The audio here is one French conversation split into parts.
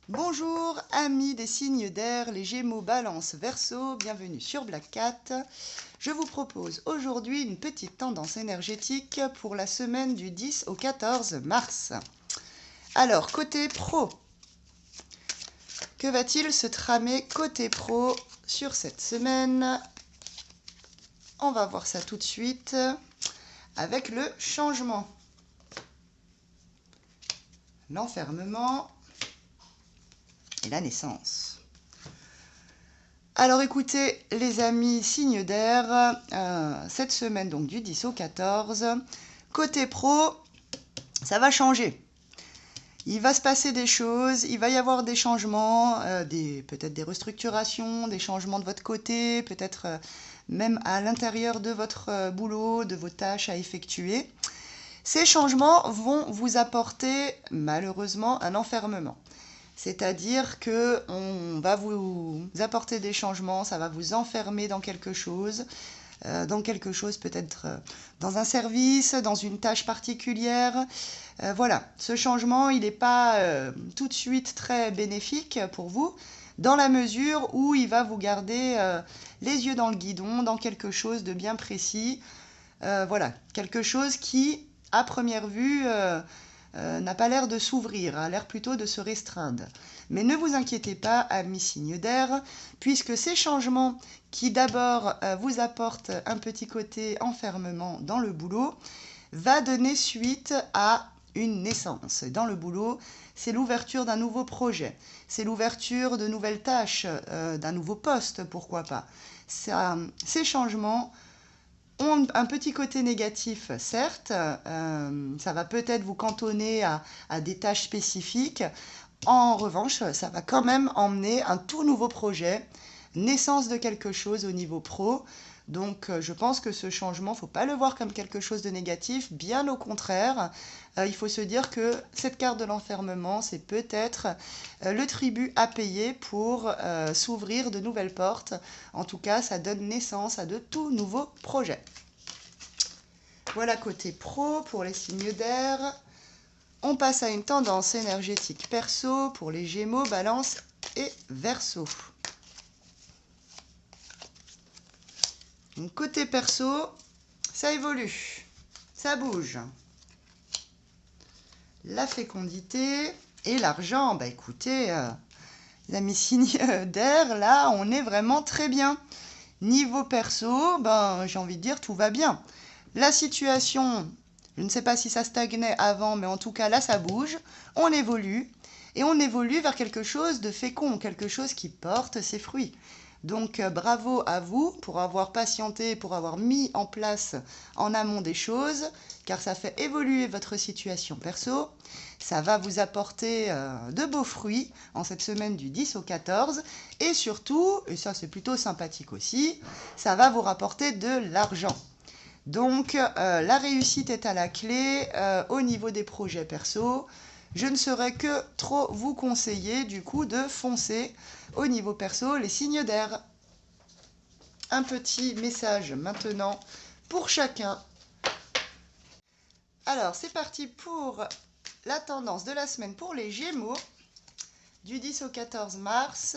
Bonjour amis des signes d'air, les Gémeaux, Balance, Verseau, bienvenue sur Black Cat. Je vous propose aujourd'hui une petite tendance énergétique pour la semaine du 10 au 14 mars. Alors, côté pro, que va-t-il se tramer côté pro sur cette semaine? On va voir ça tout de suite avec le changement, l'enfermement et la naissance. Alors écoutez les amis signes d'air, cette semaine donc du 10 au 14, côté pro, ça va changer. Il va se passer des choses, il va y avoir des changements, peut-être des restructurations, des changements de votre côté, peut-être même à l'intérieur de votre boulot, de vos tâches à effectuer. Ces changements vont vous apporter malheureusement un enfermement. C'est-à-dire qu'on va vous apporter des changements, ça va vous enfermer dans quelque chose peut-être dans un service, dans une tâche particulière. Voilà, ce changement, il n'est pas tout de suite très bénéfique pour vous, dans la mesure où il va vous garder les yeux dans le guidon, dans quelque chose de bien précis. Voilà, quelque chose qui, à première vue, n'a pas l'air de s'ouvrir, a l'air plutôt de se restreindre. Mais ne vous inquiétez pas, amis signes d'air, puisque ces changements qui d'abord vous apportent un petit côté enfermement dans le boulot, va donner suite à une naissance. Dans le boulot, c'est l'ouverture d'un nouveau projet, c'est l'ouverture de nouvelles tâches, d'un nouveau poste, pourquoi pas. Ces changements ont un petit côté négatif, certes, ça va peut-être vous cantonner à des tâches spécifiques. En revanche, ça va quand même emmener un tout nouveau projet, naissance de quelque chose au niveau pro. Donc je pense que ce changement, il ne faut pas le voir comme quelque chose de négatif, bien au contraire. Il faut se dire que cette carte de l'enfermement, c'est peut-être le tribut à payer pour s'ouvrir de nouvelles portes. En tout cas, ça donne naissance à de tout nouveaux projets. Voilà côté pro pour les signes d'air. On passe à une tendance énergétique perso pour les Gémeaux, Balance et Verseau. Donc, côté perso, ça évolue, ça bouge. La fécondité et l'argent, bah écoutez, les amis signes d'air, là, on est vraiment très bien. Niveau perso, ben, j'ai envie de dire tout va bien. La situation, je ne sais pas si ça stagnait avant, mais en tout cas là ça bouge, on évolue, et on évolue vers quelque chose de fécond, quelque chose qui porte ses fruits. Donc bravo à vous pour avoir patienté, pour avoir mis en place en amont des choses, car ça fait évoluer votre situation perso, ça va vous apporter de beaux fruits en cette semaine du 10 au 14, et surtout, et ça c'est plutôt sympathique aussi, ça va vous rapporter de l'argent. Donc la réussite est à la clé au niveau des projets perso. Je ne saurais que trop vous conseiller du coup de foncer au niveau perso les signes d'air. Un petit message maintenant pour chacun. Alors c'est parti pour la tendance de la semaine pour les Gémeaux du 10 au 14 mars.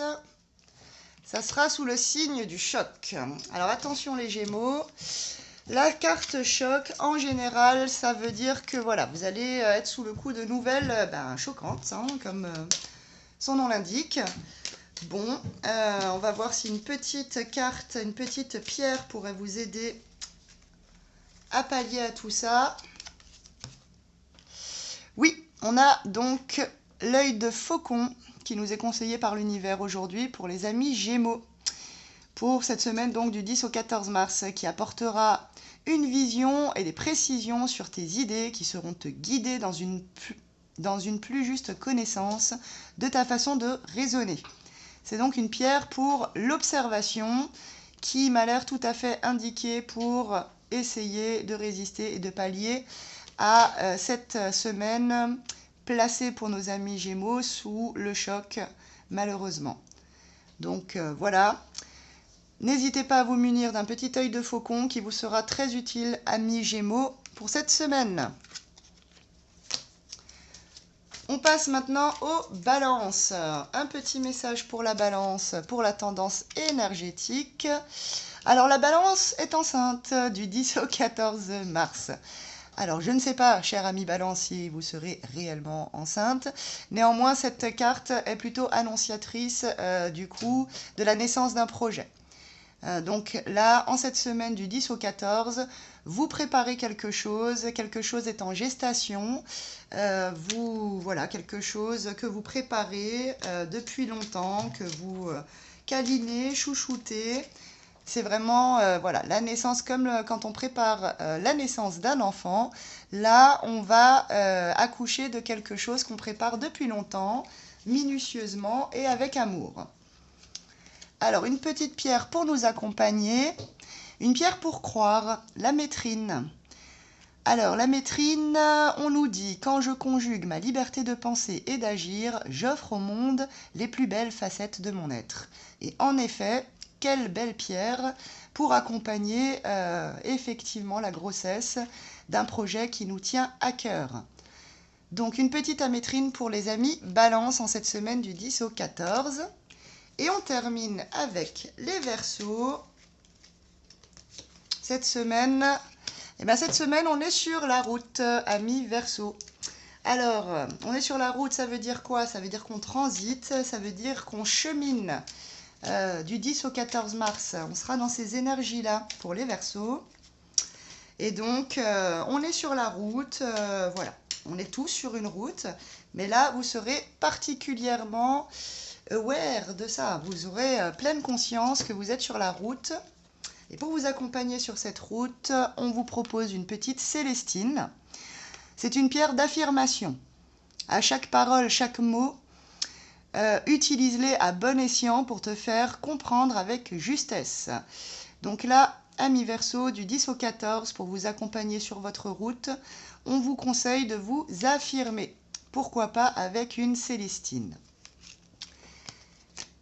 Ça sera sous le signe du choc. Alors attention les Gémeaux. La carte choc, en général, ça veut dire que voilà, vous allez être sous le coup de nouvelles choquantes, hein, comme son nom l'indique. Bon, on va voir si une petite carte, une petite pierre pourrait vous aider à pallier à tout ça. Oui, on a donc l'œil de faucon qui nous est conseillé par l'univers aujourd'hui pour les amis Gémeaux. Pour cette semaine donc du 10 au 14 mars, qui apportera une vision et des précisions sur tes idées qui seront te guider dans une plus juste connaissance de ta façon de raisonner. C'est donc une pierre pour l'observation qui m'a l'air tout à fait indiquée pour essayer de résister et de pallier à cette semaine placée pour nos amis Gémeaux sous le choc malheureusement. Donc voilà. N'hésitez pas à vous munir d'un petit œil de faucon qui vous sera très utile, amis Gémeaux, pour cette semaine. On passe maintenant aux balances. Un petit message pour la balance, pour la tendance énergétique. Alors la balance est enceinte du 10 au 14 mars. Alors je ne sais pas, cher ami balance, si vous serez réellement enceinte. Néanmoins, cette carte est plutôt annonciatrice du coup de la naissance d'un projet. Donc là, en cette semaine du 10 au 14, vous préparez quelque chose est en gestation, voilà, quelque chose que vous préparez depuis longtemps, que vous câlinez, chouchoutez. C'est vraiment voilà, la naissance, comme quand on prépare la naissance d'un enfant. Là, on va accoucher de quelque chose qu'on prépare depuis longtemps, minutieusement et avec amour. Alors, une petite pierre pour nous accompagner, une pierre pour croire, la métrine. Alors, la métrine, on nous dit « Quand je conjugue ma liberté de penser et d'agir, j'offre au monde les plus belles facettes de mon être. » Et en effet, quelle belle pierre pour accompagner effectivement la grossesse d'un projet qui nous tient à cœur. Donc, une petite amétrine pour les amis Balance en cette semaine du 10 au 14. Et on termine avec les Verseaux. Cette semaine, on est sur la route, amis Verseaux. Alors, on est sur la route, ça veut dire quoi? Ça veut dire qu'on transite, ça veut dire qu'on chemine du 10 au 14 mars. On sera dans ces énergies-là pour les Verseaux. Et donc, on est sur la route, voilà. On est tous sur une route, mais là, vous serez particulièrement aware de ça. Vous aurez pleine conscience que vous êtes sur la route. Et pour vous accompagner sur cette route, on vous propose une petite célestine. C'est une pierre d'affirmation. À chaque parole, chaque mot, utilise-les à bon escient pour te faire comprendre avec justesse. Donc là, amis Verseaux, du 10 au 14, pour vous accompagner sur votre route, on vous conseille de vous affirmer. Pourquoi pas avec une célestine.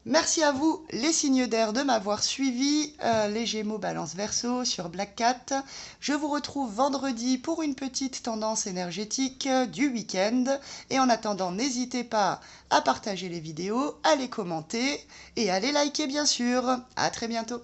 Merci à vous, les signes d'air, de m'avoir suivi, les Gémeaux Balance Verseau sur Black Cat. Je vous retrouve vendredi pour une petite tendance énergétique du week-end. Et en attendant, n'hésitez pas à partager les vidéos, à les commenter et à les liker bien sûr. À très bientôt.